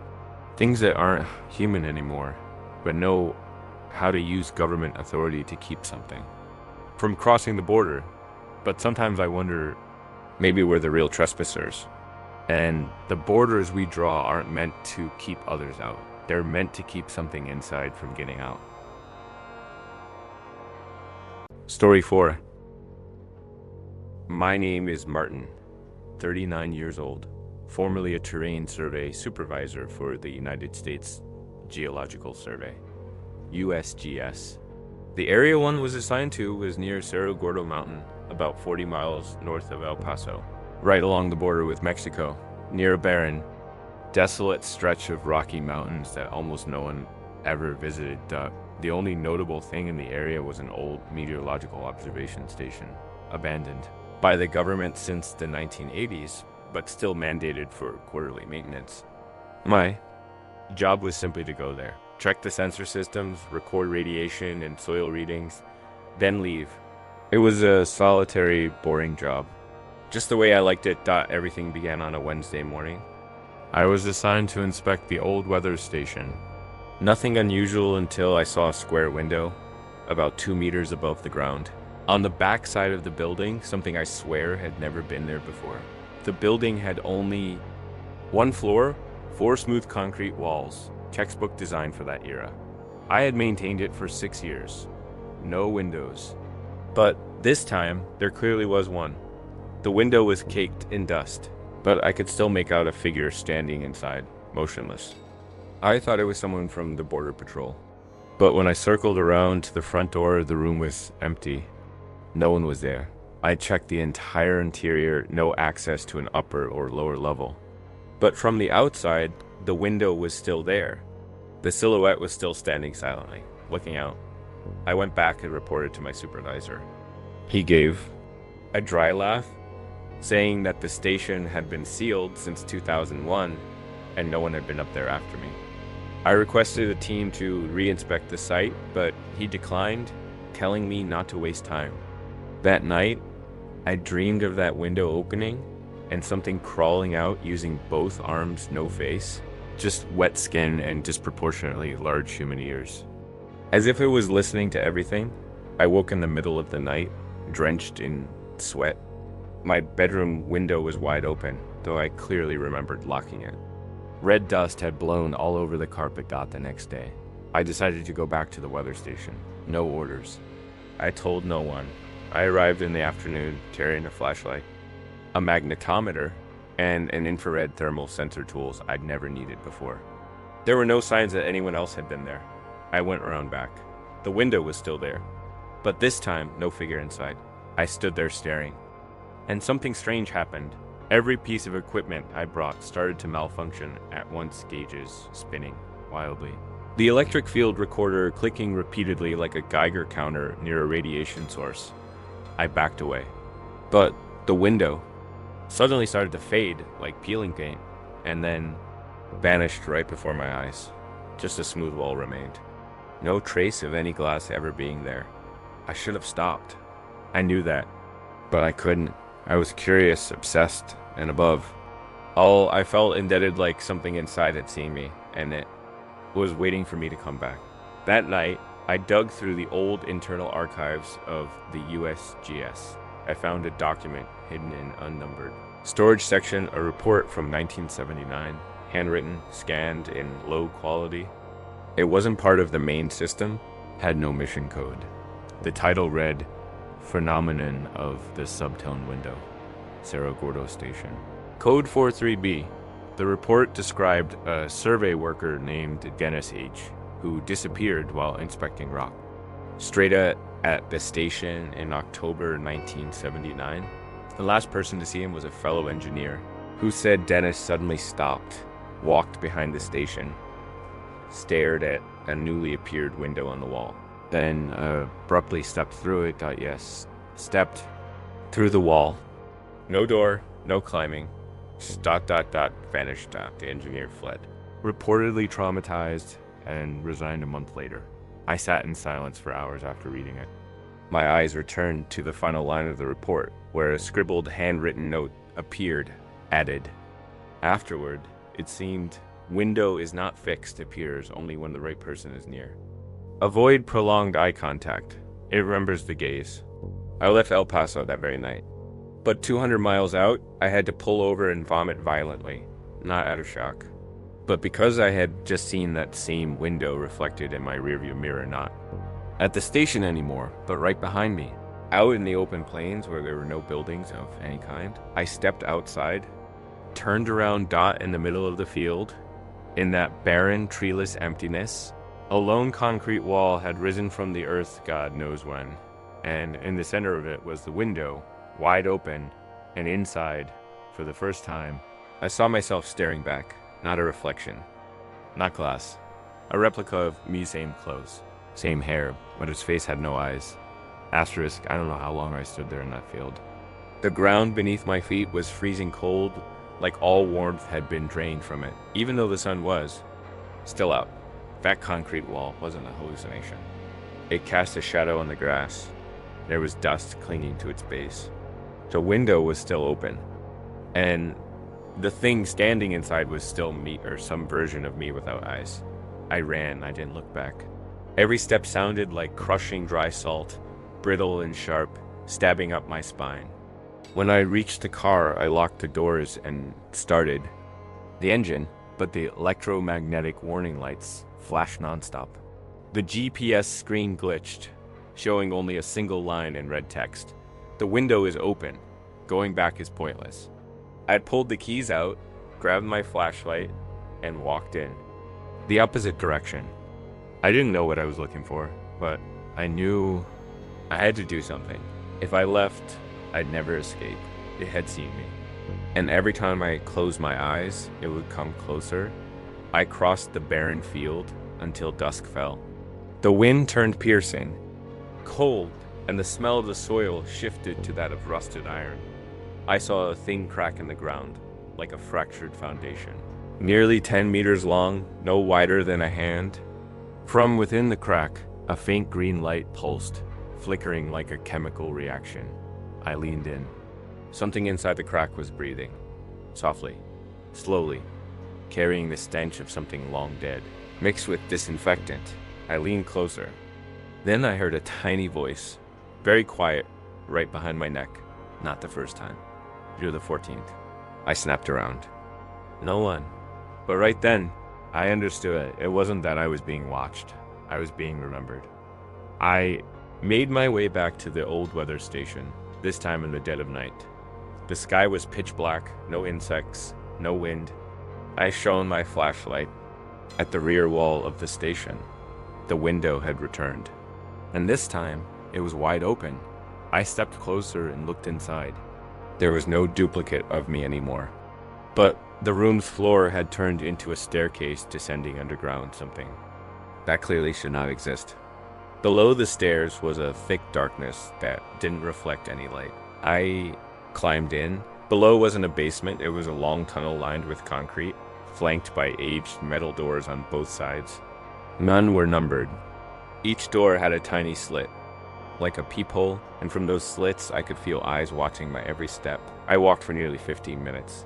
things that aren't human anymore, but know how to use government authority to keep something from crossing the border. But sometimes I wonder, maybe we're the real trespassers. And the borders we draw aren't meant to keep others out. They're meant to keep something inside from getting out. Story 4. My name is Martin, 39 years old, formerly a terrain survey supervisor for the United States Geological Survey, USGS. The area one was assigned to was near Cerro Gordo Mountain, about 40 miles north of El Paso, right along the border with Mexico, near a barren, desolate stretch of rocky mountains that almost no one ever visited. The only notable thing in the area was an old meteorological observation station, abandoned by the government since the 1980s, but still mandated for quarterly maintenance. My job was simply to go there, check the sensor systems, record radiation and soil readings, then leave. It was a solitary, boring job. Just the way I liked it. Everything began on a Wednesday morning. I was assigned to inspect the old weather station. Nothing unusual until I saw a square window, about 2 meters above the ground. On the back side of the building, something I swear had never been there before. The building had only one floor, 4 smooth concrete walls, textbook design for that era. I had maintained it for 6 years. No windows. But this time, there clearly was one. The window was caked in dust, but I could still make out a figure standing inside, motionless. I thought it was someone from the Border Patrol. But when I circled around to the front door, the room was empty. No one was there. I checked the entire interior, no access to an upper or lower level. But from the outside, the window was still there. The silhouette was still standing silently, looking out. I went back and reported to my supervisor. He gave a dry laugh, saying that the station had been sealed since 2001 and no one had been up there after me. I requested a team to re-inspect the site, but he declined, telling me not to waste time. That night, I dreamed of that window opening and something crawling out using both arms, no face, just wet skin and disproportionately large human ears. As if it was listening to everything, I woke in the middle of the night, drenched in sweat. My bedroom window was wide open, though I clearly remembered locking it. Red dust had blown all over the carpet the next day. I decided to go back to the weather station. No orders. I told no one. I arrived in the afternoon carrying a flashlight, a magnetometer, and an infrared thermal sensor tools I'd never needed before. There were no signs that anyone else had been there. I went around back. The window was still there, but this time no figure inside. I stood there staring, and something strange happened. Every piece of equipment I brought started to malfunction at once, gauges spinning wildly. The electric field recorder clicking repeatedly like a Geiger counter near a radiation source. I backed away. But the window suddenly started to fade like peeling paint, and then vanished right before my eyes. Just a smooth wall remained. No trace of any glass ever being there. I should have stopped. I knew that, but I couldn't. I was curious, obsessed, and above all, I felt indebted, like something inside had seen me, and it was waiting for me to come back. That night, I dug through the old internal archives of the USGS. I found a document hidden in unnumbered storage section, a report from 1979, handwritten, scanned in low quality. It wasn't part of the main system, had no mission code. The title read, Phenomenon of the Subtone Window, Cerro Gordo Station. Code 43B. The report described a survey worker named Dennis H., who disappeared while inspecting rock. Straight at the station in October 1979, the last person to see him was a fellow engineer, who said Dennis suddenly stopped, walked behind the station, stared at a newly appeared window on the wall, then abruptly stepped through it. Stepped through the wall. No door, no climbing. Just vanished. The engineer fled. Reportedly traumatized and resigned a month later. I sat in silence for hours after reading it. My eyes returned to the final line of the report, where a scribbled handwritten note appeared, added. Afterward, it seemed, window is not fixed appears only when the right person is near. Avoid prolonged eye contact. It remembers the gaze. I left El Paso that very night. But 200 miles out, I had to pull over and vomit violently, not out of shock, but because I had just seen that same window reflected in my rearview mirror, not at the station anymore, but right behind me. Out in the open plains where there were no buildings of any kind, I stepped outside, turned around dot in the middle of the field. In that barren, treeless emptiness, a lone concrete wall had risen from the earth God knows when, and in the center of it was the window, wide open, and inside, for the first time, I saw myself staring back, not a reflection, not glass, a replica of me, same clothes, same hair, but his face had no eyes. Asterisk, I don't know how long I stood there in that field. The ground beneath my feet was freezing cold, like all warmth had been drained from it, even though the sun was still out. That concrete wall wasn't a hallucination. It cast a shadow on the grass. There was dust clinging to its base. The window was still open, and the thing standing inside was still me, or some version of me without eyes. I ran, I didn't look back. Every step sounded like crushing dry salt, brittle and sharp, stabbing up my spine. When I reached the car, I locked the doors and started the engine, but the electromagnetic warning lights flashed nonstop. The GPS screen glitched, showing only a single line in red text. The window is open. Going back is pointless. I had pulled the keys out, grabbed my flashlight, and walked in. The opposite direction. I didn't know what I was looking for, but I knew I had to do something. If I left, I'd never escape. It had seen me. And every time I closed my eyes, it would come closer. I crossed the barren field until dusk fell. The wind turned piercing, cold, and the smell of the soil shifted to that of rusted iron. I saw a thin crack in the ground, like a fractured foundation. Nearly 10 meters long, no wider than a hand. From within the crack, a faint green light pulsed, flickering like a chemical reaction. I leaned in. Something inside the crack was breathing, softly, slowly, carrying the stench of something long dead, mixed with disinfectant. I leaned closer. Then I heard a tiny voice, very quiet, right behind my neck. Not the first time. You're the 14th. I snapped around. No one. But right then, I understood it. It wasn't that I was being watched. I was being remembered. I made my way back to the old weather station, this time in the dead of night. The sky was pitch black, no insects, no wind. I shone my flashlight at the rear wall of the station. The window had returned, and this time it was wide open. I stepped closer and looked inside. There was no duplicate of me anymore, but the room's floor had turned into a staircase descending underground something that clearly should not exist. Below the stairs was a thick darkness that didn't reflect any light. I climbed in. Below wasn't a basement, it was a long tunnel lined with concrete, flanked by aged metal doors on both sides. None were numbered. Each door had a tiny slit, like a peephole, and from those slits I could feel eyes watching my every step. I walked for nearly 15 minutes.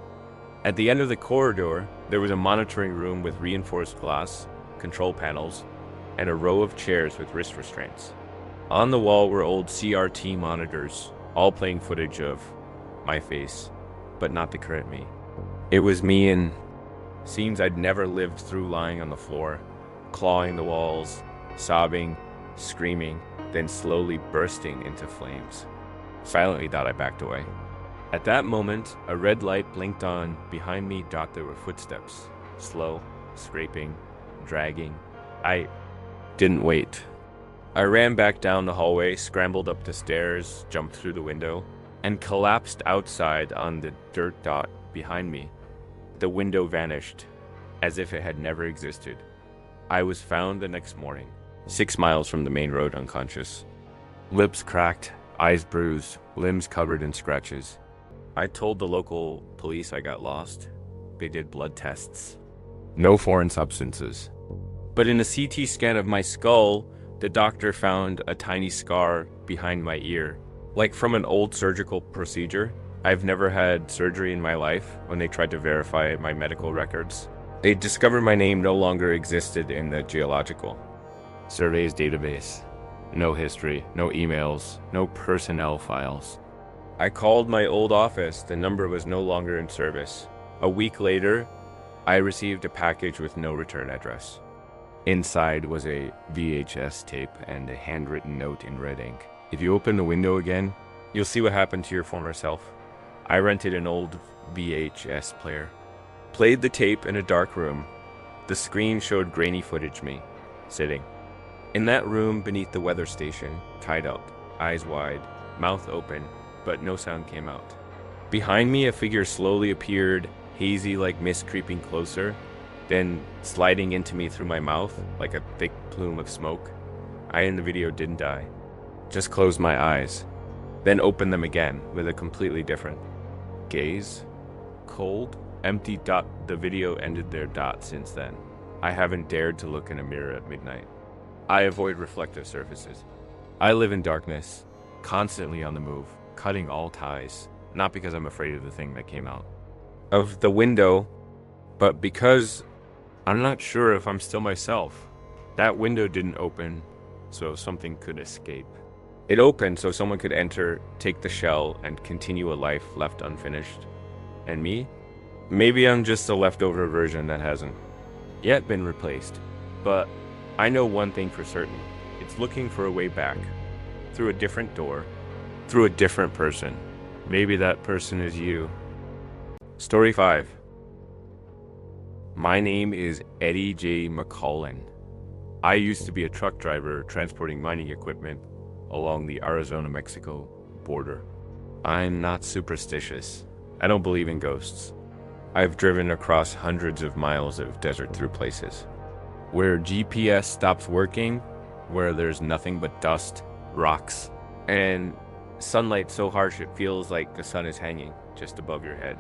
At the end of the corridor, there was a monitoring room with reinforced glass, control panels, and a row of chairs with wrist restraints. On the wall were old CRT monitors, all playing footage of my face, but not the current me. It was me in scenes I'd never lived through, lying on the floor, clawing the walls, sobbing, screaming, then slowly bursting into flames. Silently thought I backed away. At that moment, a red light blinked on. Behind me, there were footsteps, slow, scraping, dragging. I didn't wait. I ran back down the hallway, scrambled up the stairs, jumped through the window, and collapsed outside on the dirt dot behind me. The window vanished, as if it had never existed. I was found the next morning, 6 miles from the main road, unconscious. Lips cracked, eyes bruised, limbs covered in scratches. I told the local police I got lost. They did blood tests. No foreign substances. But in a CT scan of my skull, the doctor found a tiny scar behind my ear, like from an old surgical procedure. I've never had surgery in my life. When they tried to verify my medical records, they discovered my name no longer existed in the geological surveys database. No history, no emails, no personnel files. I called my old office. The number was no longer in service. A week later, I received a package with no return address. Inside was a VHS tape and a handwritten note in red ink. If you open the window again, you'll see what happened to your former self. I rented an old VHS player. Played the tape in a dark room. The screen showed grainy footage me, sitting. In that room beneath the weather station, tied up, eyes wide, mouth open, but no sound came out. Behind me, a figure slowly appeared, hazy like mist creeping closer, then sliding into me through my mouth like a thick plume of smoke. I in the video didn't die. Just closed my eyes, then opened them again with a completely different gaze. Cold, empty dot. The video ended their dot since then. I haven't dared to look in a mirror at midnight. I avoid reflective surfaces. I live in darkness, constantly on the move, cutting all ties, not because I'm afraid of the thing that came out of the window, but because I'm not sure if I'm still myself. That window didn't open, so something could escape. It opened so someone could enter, take the shell, and continue a life left unfinished. And me? Maybe I'm just a leftover version that hasn't yet been replaced. But I know one thing for certain. It's looking for a way back. Through a different door. Through a different person. Maybe that person is you. Story 5. My name is Eddie J. McCollin. I used to be a truck driver transporting mining equipment along the Arizona-Mexico border. I'm not superstitious. I don't believe in ghosts. I've driven across hundreds of miles of desert through places where GPS stops working, where there's nothing but dust, rocks, and sunlight so harsh it feels like the sun is hanging just above your head.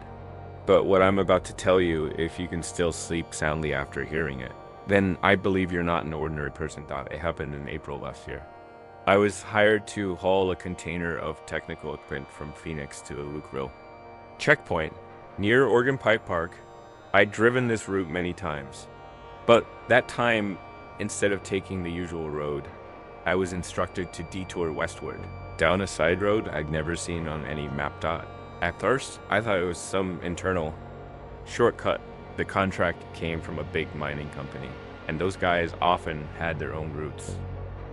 But what I'm about to tell you, if you can still sleep soundly after hearing it, then I believe you're not an ordinary person thought. It happened in April last year. I was hired to haul a container of technical equipment from Phoenix to Lukeville checkpoint near Oregon Pike Park. I'd driven this route many times, but that time, instead of taking the usual road, I was instructed to detour westward, down a side road I'd never seen on any map dot. At first, I thought it was some internal shortcut. The contract came from a big mining company, and those guys often had their own routes.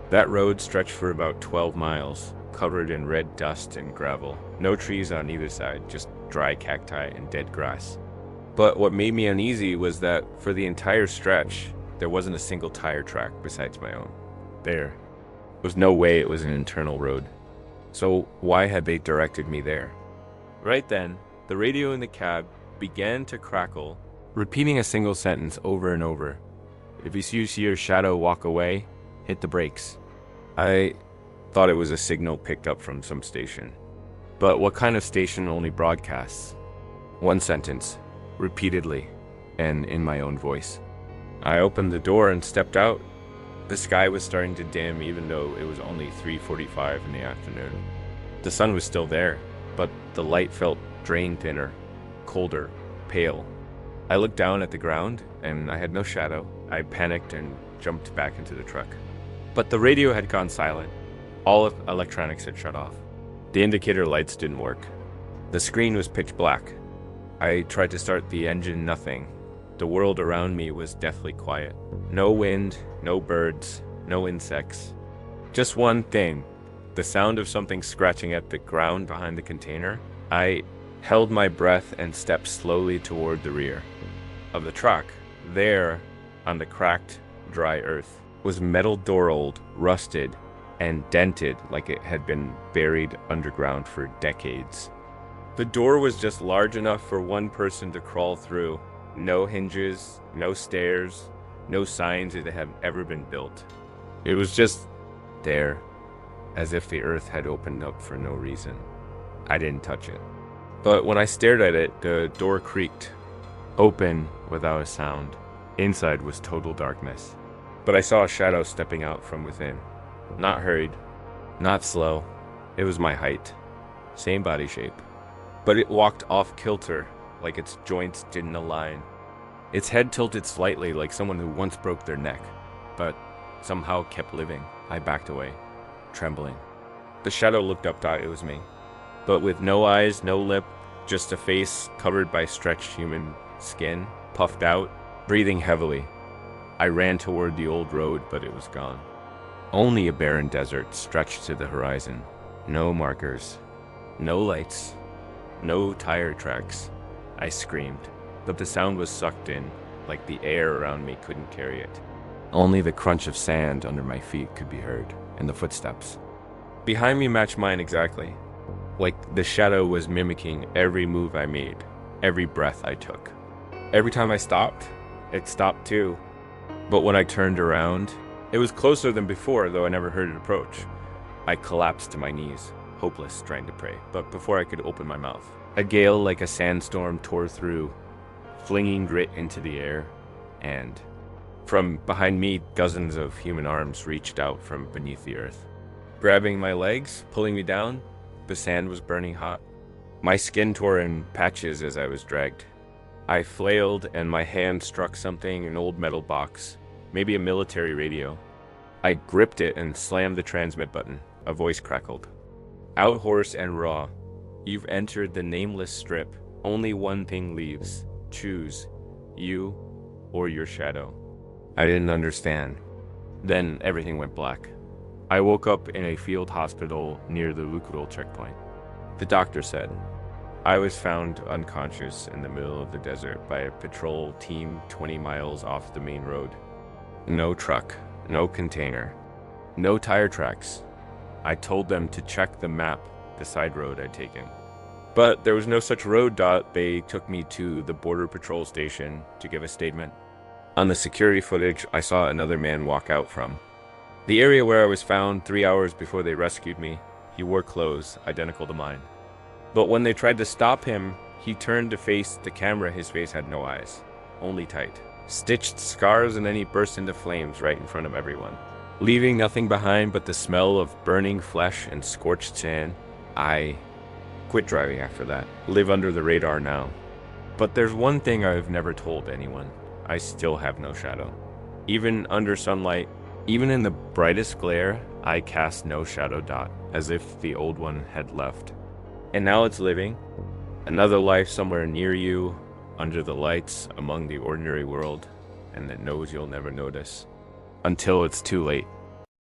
That road stretched for about 12 miles, covered in red dust and gravel. No trees on either side, just dry cacti and dead grass. But what made me uneasy was that for the entire stretch, there wasn't a single tire track besides my own. There was no way it was an internal road. So why had they directed me there? Right then, the radio in the cab began to crackle, repeating a single sentence over and over. If you see your shadow walk away, hit the brakes. I thought it was a signal picked up from some station. But what kind of station only broadcasts? One sentence, repeatedly, and in my own voice. I opened the door and stepped out. The sky was starting to dim even though it was only 3:45 in the afternoon. The sun was still there, but the light felt drained thinner, colder, pale. I looked down at the ground and I had no shadow. I panicked and jumped back into the truck. But the radio had gone silent. All of electronics had shut off. The indicator lights didn't work. The screen was pitch black. I tried to start the engine, nothing. The world around me was deathly quiet. No wind, no birds, no insects. Just one thing, the sound of something scratching at the ground behind the container. I held my breath and stepped slowly toward the rear of the truck. There, on the cracked, dry earth, was metal door old, rusted, and dented like it had been buried underground for decades. The door was just large enough for one person to crawl through. No hinges, no stairs, no signs that it had ever been built. It was just there, as if the earth had opened up for no reason. I didn't touch it. But when I stared at it, the door creaked, open without a sound. Inside was total darkness. But I saw a shadow stepping out from within. Not hurried, not slow. It was my height, same body shape. But it walked off kilter, like its joints didn't align. Its head tilted slightly like someone who once broke their neck, but somehow kept living. I backed away, trembling. The shadow looked up, thought it was me, but with no eyes, no lip, just a face covered by stretched human skin, puffed out, breathing heavily. I ran toward the old road, but it was gone. Only a barren desert stretched to the horizon. No markers, no lights, no tire tracks. I screamed, but the sound was sucked in, like the air around me couldn't carry it. Only the crunch of sand under my feet could be heard, and the footsteps. Behind me matched mine exactly. Like the shadow was mimicking every move I made, every breath I took. Every time I stopped, it stopped too. But when I turned around, it was closer than before, though I never heard it approach. I collapsed to my knees, hopeless, trying to pray, but before I could open my mouth, a gale like a sandstorm tore through, flinging grit into the air, and from behind me, dozens of human arms reached out from beneath the earth, grabbing my legs, pulling me down. The sand was burning hot. My skin tore in patches as I was dragged. I flailed and my hand struck something, an old metal box, maybe a military radio. I gripped it and slammed the transmit button. A voice crackled. Out horse and raw. You've entered the nameless strip. Only one thing leaves. Choose, you or your shadow. I didn't understand. Then everything went black. I woke up in a field hospital near the Lukadol checkpoint. The doctor said, I was found unconscious in the middle of the desert by a patrol team 20 miles off the main road. No truck, no container, no tire tracks. I told them to check the map, the side road I'd taken. But there was no such road. They took me to the border patrol station to give a statement. On the security footage, I saw another man walk out from the area where I was found 3 hours before they rescued me. He wore clothes identical to mine. But when they tried to stop him, he turned to face the camera. His face had no eyes, only tight, stitched scars, and then he burst into flames right in front of everyone, leaving nothing behind but the smell of burning flesh and scorched sand. I quit driving after that, live under the radar now. But there's one thing I've never told anyone. I still have no shadow. Even under sunlight, even in the brightest glare, I cast no shadow dot, as if the old one had left. And now it's living, another life somewhere near you, under the lights, among the ordinary world, and that knows you'll never notice, until it's too late.